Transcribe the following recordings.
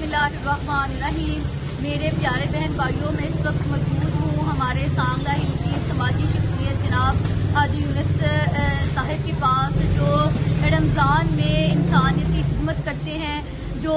बिस्मिल्लाहिर्रहमानिर्रहीम। मेरे प्यारे बहन भाइयों, मैं इस वक्त मौजूद हूँ हमारे सांगला हिल की समाजी शख्सियत जनाब हाजी यूनुस साहिब के पास, जो रमज़ान में इंसानियत की खिदमत करते हैं, जो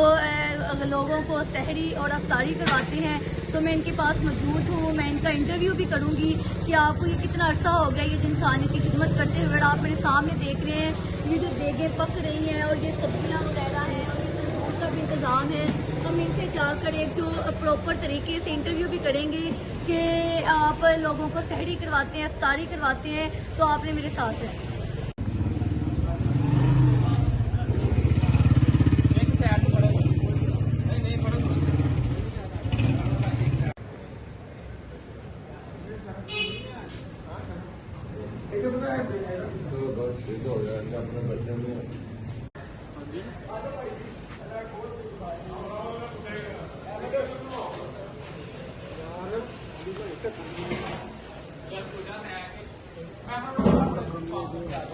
लोगों को सहरी और अफ्तारी करवाते हैं। तो मैं इनके पास मौजूद हूँ, मैं इनका इंटरव्यू भी करूँगी कि आपको ये कितना अरसा हो गया ये जो इंसानियत की खिदमत करते हुए। आप मेरे सामने देख रहे हैं ये जो देगें पक रही हैं और ये सब्जियाँ वगैरह हैं और ये तंदूर का भी इंतज़ाम है। हम इनसे जाकर एक जो प्रॉपर तरीके से इंटरव्यू भी करेंगे कि आप लोगों को सहरी करवाते हैं, अफ्तारी करवाते हैं। तो आपने मेरे साथ है।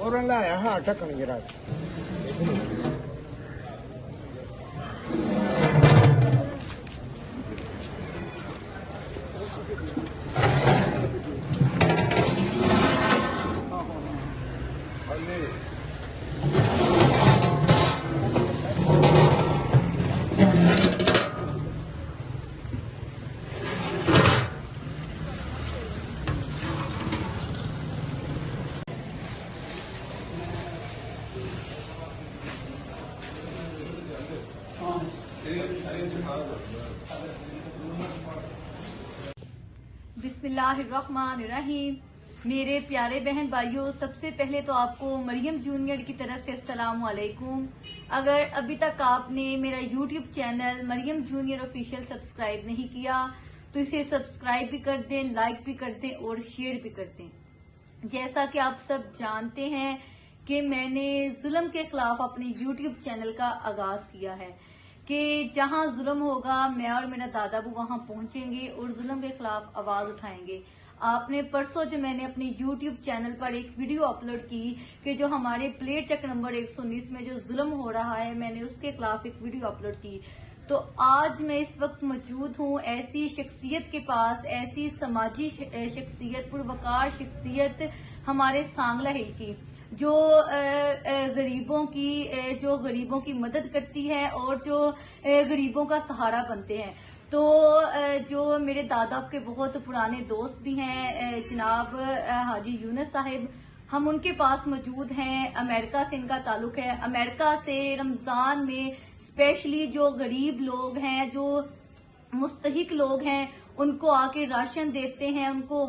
orang lain ha takkan gerak. बिस्मिल्लाहिर्रहमानिर्रहीम। मेरे प्यारे बहन भाइयों, सबसे पहले तो आपको मरियम जूनियर की तरफ से अस्सलाम वालेकुम। अगर अभी तक आपने मेरा YouTube channel Maryam junior official subscribe नहीं किया तो इसे सब्सक्राइब भी कर दें, लाइक भी कर दें और शेयर भी कर दें। जैसा कि आप सब जानते हैं कि मैंने जुल्म के खिलाफ अपने यूट्यूब चैनल का आगाज किया है कि जहां जुल्म होगा मैं और मेरा दादा बू वहां पहुंचेंगे और जुल्म के खिलाफ आवाज उठाएंगे। आपने परसों जो मैंने अपने YouTube चैनल पर एक वीडियो अपलोड की कि जो हमारे प्लेट चेक नंबर 119 में जो जुल्म हो रहा है, मैंने उसके खिलाफ एक वीडियो अपलोड की। तो आज मैं इस वक्त मौजूद हूँ ऐसी शख्सियत के पास, ऐसी समाजी शख्सियत, पुरवकार शख्सियत हमारे सांगला हिल की, जो गरीबों की मदद करती है और जो गरीबों का सहारा बनते हैं। तो जो मेरे दादा के बहुत पुराने दोस्त भी हैं जनाब हाजी यूनुस साहिब, हम उनके पास मौजूद हैं। अमेरिका से इनका ताल्लुक है। अमेरिका से रमजान में स्पेशली जो गरीब लोग हैं, जो मुस्तहिक लोग हैं, उनको आके राशन देते हैं, उनको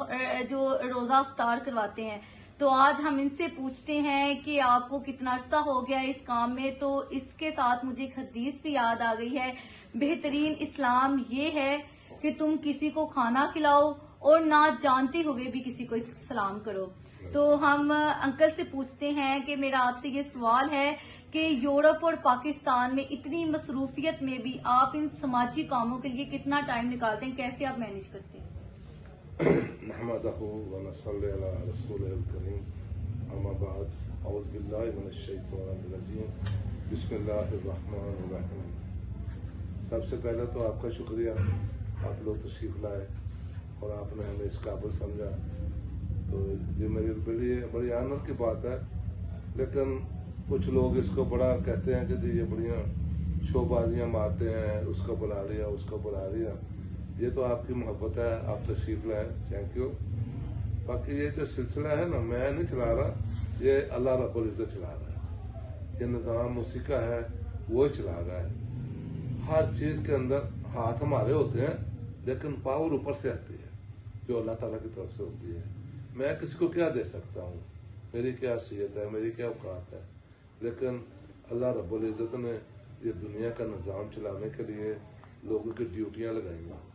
जो रोजा अफ्तार करवाते हैं। तो आज हम इनसे पूछते हैं कि आपको कितना अरसा हो गया इस काम में। तो इसके साथ मुझे एक हदीस भी याद आ गई है, बेहतरीन इस्लाम ये है कि तुम किसी को खाना खिलाओ और ना जानते हुए भी किसी को सलाम करो। तो हम अंकल से पूछते हैं कि मेरा आपसे ये सवाल है कि यूरोप और पाकिस्तान में इतनी मसरूफियत में भी आप इन समाजी कामों के लिए कितना टाइम निकालते हैं, कैसे आप मैनेज करते हैं? नहमदहु व नसल्ली अला रसूलिल करीम, अम्मा बाद, औज़ु बिल्लाहि मिनश शैतानिर रजीम, बिस्मिल्लाहिर्रहमानिर्रहीम। सबसे पहले तो आपका शुक्रिया, आप लोग तशरीफ लाए और आपने हमें इस काबिल समझा। तो ये मेरे लिए बड़ी आनंद की बात है। लेकिन कुछ लोग इसको बड़ा कहते हैं कि जी ये बढ़िया शोबाजियाँ मारते हैं, उसको बुला लिया, उसको बुला लिया। ये तो आपकी मोहब्बत है, आप तशरीफ लाए, थैंक यू। बाकी ये जो सिलसिला है ना, मैं नहीं चला रहा, ये अल्लाह रब्बुल इज़्ज़त चला रहा है। ये निज़ाम उसी का है, वो ही चला रहा है। हर चीज़ के अंदर हाथ हमारे होते हैं, लेकिन पावर ऊपर से आती है जो अल्लाह ताला की तरफ से होती है। मैं किसी को क्या दे सकता हूँ, मेरी क्या हैसियत है, मेरी क्या औकात है। लेकिन अल्लाह रब्बुल इज़्ज़त ने ये दुनिया का निज़ाम चलाने के लिए लोगों की ड्यूटियाँ लगाई हैं।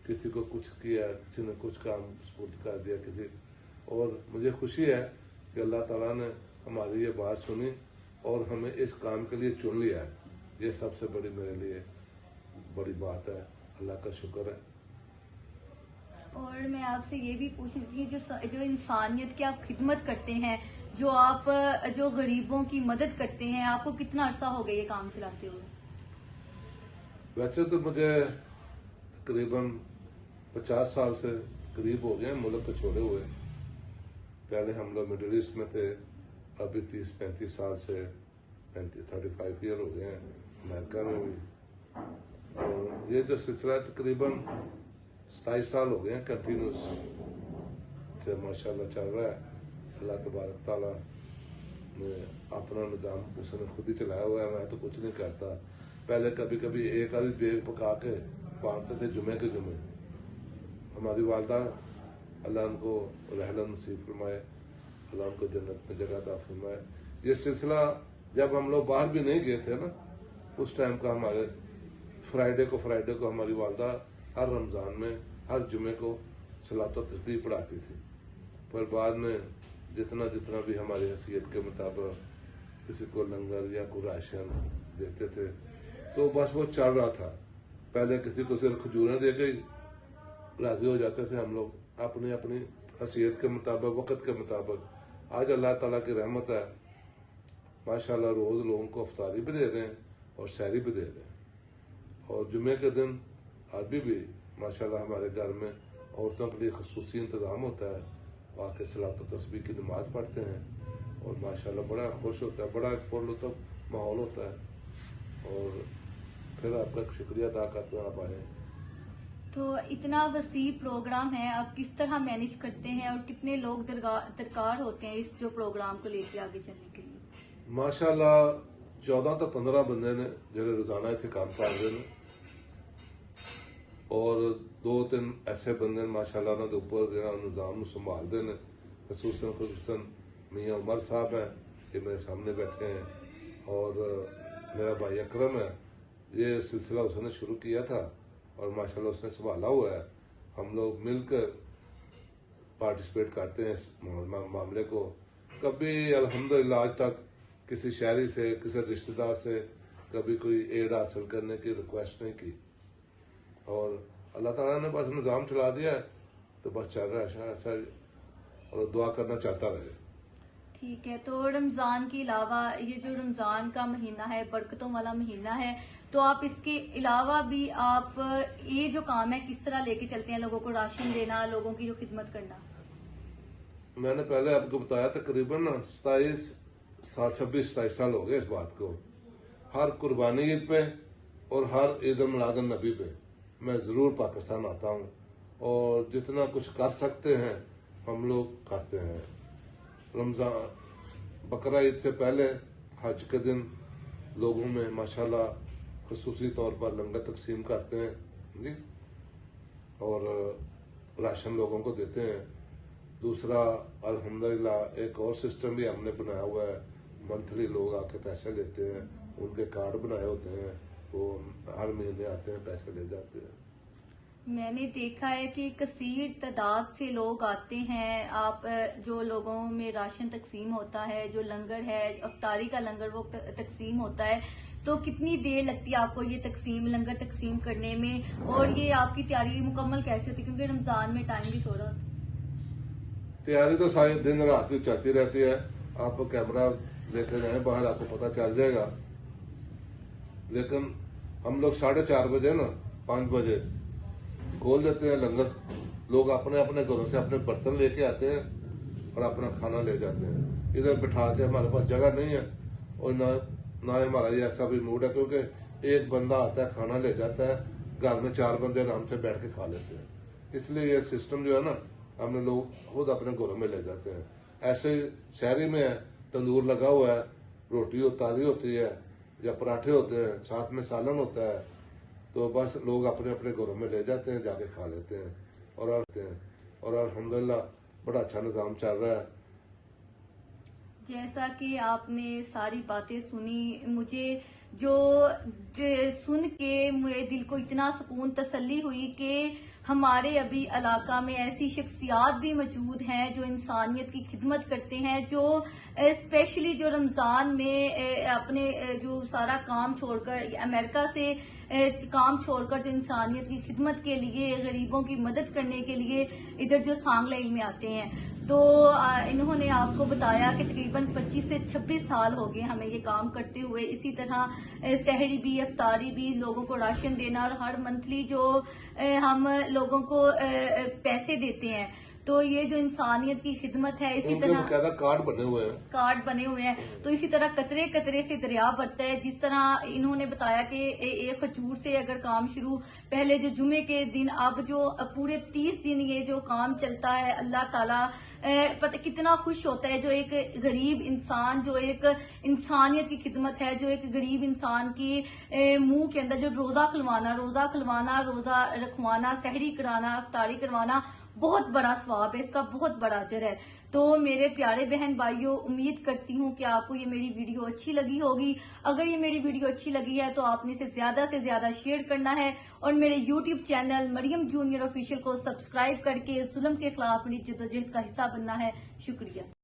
किसी को कुछ किया, किसी ने कुछ काम स्पुर्द कर दिया किसी। और मुझे खुशी है कि अल्लाह ताला ने हमारी ये बात सुनी और हमें इस काम के लिए चुन लिया है। ये सबसे बड़ी मेरे लिए बड़ी बात है, अल्लाह का शुक्र है। और मैं आपसे ये भी पूछना चाहिए, जो इंसानियत की आप खिदमत करते हैं, जो गरीबों की मदद करते हैं, आपको कितना अरसा हो गया ये काम चलाते हुए? वैसे तो मुझे तकरीबन 50 साल से करीब हो गए हैं मुल्क को छोड़े हुए। पहले हम लोग मिडिल ईस्ट में थे, अभी 30-35 साल से 35 ईयर हो गए हैं अमेरिका में भी। और ये जो सिलसिला तकरीबन 27 साल हो गए हैं कंटिन्यूस से माशाल्लाह चल रहा है। अल्लाह तबारक ताला ने अपना निज़ाम उसने खुद ही चलाया हुआ है, मैं तो कुछ नहीं करता। पहले कभी कभी एक आधी देग पका के बांटते थे जुमे के जुमे। हमारी वालदा अल्लाह उनको रहलन नसीब फरमाए, अल्लाह उनको जन्नत में जगह अता फरमाए। ये सिलसिला जब हम लोग बाहर भी नहीं गए थे ना, उस टाइम का हमारे फ्राइडे को हमारी वालदा हर रमज़ान में हर जुमे को सलात व तस्बीह पढ़ाती थी। पर बाद में जितना जितना भी हमारी हैसियत के मुताबिक किसी को लंगर या कोई राशन देते थे तो बस वो चल रहा था। पहले किसी को सिर्फ खजूरें दे गई, राजी हो जाते थे हम लोग अपनी अपनी हैसियत के मुताबिक, वक़्त के मुताबिक। आज अल्लाह ताला की रहमत है, माशाल्लाह रोज़ लोगों को अफ्तारी भी दे रहे हैं और सहरी भी दे रहे हैं। और जुमे के दिन अभी भी माशाल्लाह हमारे घर में औरतों के लिए खसूसी इंतज़ाम होता है, आके सलात व तस्बीह की नमाज पढ़ते हैं और माशाल्लाह बड़ा खुश होता है, बड़ा पुरलुत्फ़ माहौल होता है। और फिर आपका शुक्रिया अदा करते हैं आप आए। तो इतना वसी प्रोग्राम है, आप किस तरह मैनेज करते हैं और कितने लोग दरकार होते हैं इस जो प्रोग्राम को लेके आगे चलने के लिए? माशाल्लाह 14 तो 15 बंदे ने जो रोजाना इतने काम कर रहे हैं और 2-3 ऐसे बंदे माशाल्लाह उन्होंने ऊपर जो निज़ाम संभालते हैं। खसूसन मियाँ उमर साहब हैं, ये मेरे सामने बैठे हैं, और मेरा भाई अकरम है। ये सिलसिला उसने शुरू किया था और माशाल्लाह उसने संभाला हुआ है। हम लोग मिलकर पार्टिसिपेट करते हैं इस मामले को। कभी अल्हम्दुलिल्लाह आज तक किसी शहरी से, किसी रिश्तेदार से कभी कोई एड हासिल करने की रिक्वेस्ट नहीं की, और अल्लाह ताला ने बस निज़ाम चला दिया है तो बस चल रहा है ऐसा ही, और दुआ करना चाहता रहे। ठीक है, तो रमज़ान के अलावा ये जो रमज़ान का महीना है बरकतों वाला महीना है, तो आप इसके अलावा भी आप ये जो काम है किस तरह लेके चलते हैं? लोगों को राशन देना, लोगों की जो खिदमत करना। मैंने पहले आपको बताया तकरीबन 26-27 साल हो गए इस बात को। हर कुर्बानी ईद पे और हर ईद मिलाद नबी पे मैं ज़रूर पाकिस्तान आता हूँ, और जितना कुछ कर सकते हैं हम लोग करते हैं। रमज़ान बकरा ईद से पहले हज के दिन लोगों में माशाल्लाह खुसूसी तौर पर लंगर तकसीम करते हैं जी, और राशन लोगों को देते हैं। दूसरा अल्हम्दुलिल्लाह एक और सिस्टम भी हमने बनाया हुआ है, मंथली लोग आके पैसे लेते हैं, उनके कार्ड बनाए होते हैं, वो हर महीने आते हैं पैसे ले जाते हैं। मैंने देखा है कि कसीर तादाद से लोग आते हैं, आप जो लोगों में राशन तकसीम होता है, जो लंगर है अफ्तारी का लंगर वो तकसीम होता है, तो कितनी देर लगती है आपको ये तकसीम लंगर तकसीम करने में, और ये आपकी तैयारी मुकम्मल कैसे होती है? क्योंकि रमजान में टाइम भी थोड़ा होता है। तैयारी तो सारे दिन रात ही चलती रहती है। आप कैमरा लेकर जाए बाहर, आपको पता चल जाएगा। लेकिन हम लोग 4:30 बजे ना 5 बजे खोल देते हैं लंगर। लोग अपने अपने घरों से अपने बर्तन लेके आते हैं और अपना खाना ले जाते हैं। इधर बिठा के हमारे पास जगह नहीं है, और ना हमारा ये ऐसा भी मूड है, क्योंकि एक बंदा आता है खाना ले जाता है, घर में 4 बंदे आराम से बैठ के खा लेते हैं। इसलिए ये सिस्टम जो है ना, हमने लोग खुद अपने घरों में ले जाते हैं। ऐसे शहरी में है, तंदूर लगा हुआ है, रोटी ताज़ी होती है या पराठे होते हैं, साथ में सालन होता है, तो बस लोग अपने अपने घरों में ले जाते हैं, जाके खा लेते हैं और आते हैं। और अल्हम्दुलिल्लाह बड़ा अच्छा निज़ाम चल रहा है। जैसा कि आपने सारी बातें सुनी, मुझे जो सुन के मेरे दिल को इतना सुकून तसल्ली हुई कि हमारे अभी इलाका में ऐसी शख्सियात भी मौजूद हैं जो इंसानियत की खिदमत करते हैं, जो स्पेशली जो रमज़ान में अपने जो सारा काम छोड़कर अमेरिका से काम छोड़कर जो इंसानियत की खिदमत के लिए, गरीबों की मदद करने के लिए इधर जो सांगलाई में आते हैं। تو انہوں نے آپ کو بتایا کہ تقریباً 25 سے 26 سال ہو گئے ہمیں یہ کام کرتے ہوئے. اسی طرح سحری بھی افطاری بھی لوگوں کو راشن دینا اور ہر منتھلی جو ہم لوگوں کو پیسے دیتے ہیں تو یہ جو انسانیت کی خدمت ہے. اسی उनके طرح बकायदा कार्ड बने हुए हैं. کارڈ بنے ہوئے ہیں. تو اسی طرح قطرے قطرے سے دریا بڑھتا ہے. جس طرح انہوں نے بتایا کہ ایک کھجور سے اگر کام شروع پہلے جو جمعے کے دن اب جو پورے 30 دن یہ جو کام چلتا ہے اللہ تعالیٰ پتہ کتنا خوش ہوتا ہے. جو ایک غریب انسان جو ایک انسانیت کی خدمت ہے جو ایک غریب انسان کی منہ کے اندر جو روزہ کھلوانا روزہ رکھوانا سحری کرانا افطاری کروانا بہت بڑا ثواب ہے. اس کا بہت بڑا اجر ہے. تو میرے پیارے بہن بھائیوں امید کرتی ہوں کہ آپ کو یہ میری ویڈیو اچھی لگی ہوگی. اگر یہ میری ویڈیو اچھی لگی ہے تو آپ نے اسے زیادہ سے زیادہ شیئر کرنا ہے اور میرے یوٹیوب چینل مریم جونیئر آفیشیل کو سبسکرائب کر کے ظلم کے خلاف میری جدوجہد کا حصہ بننا ہے. شکریہ.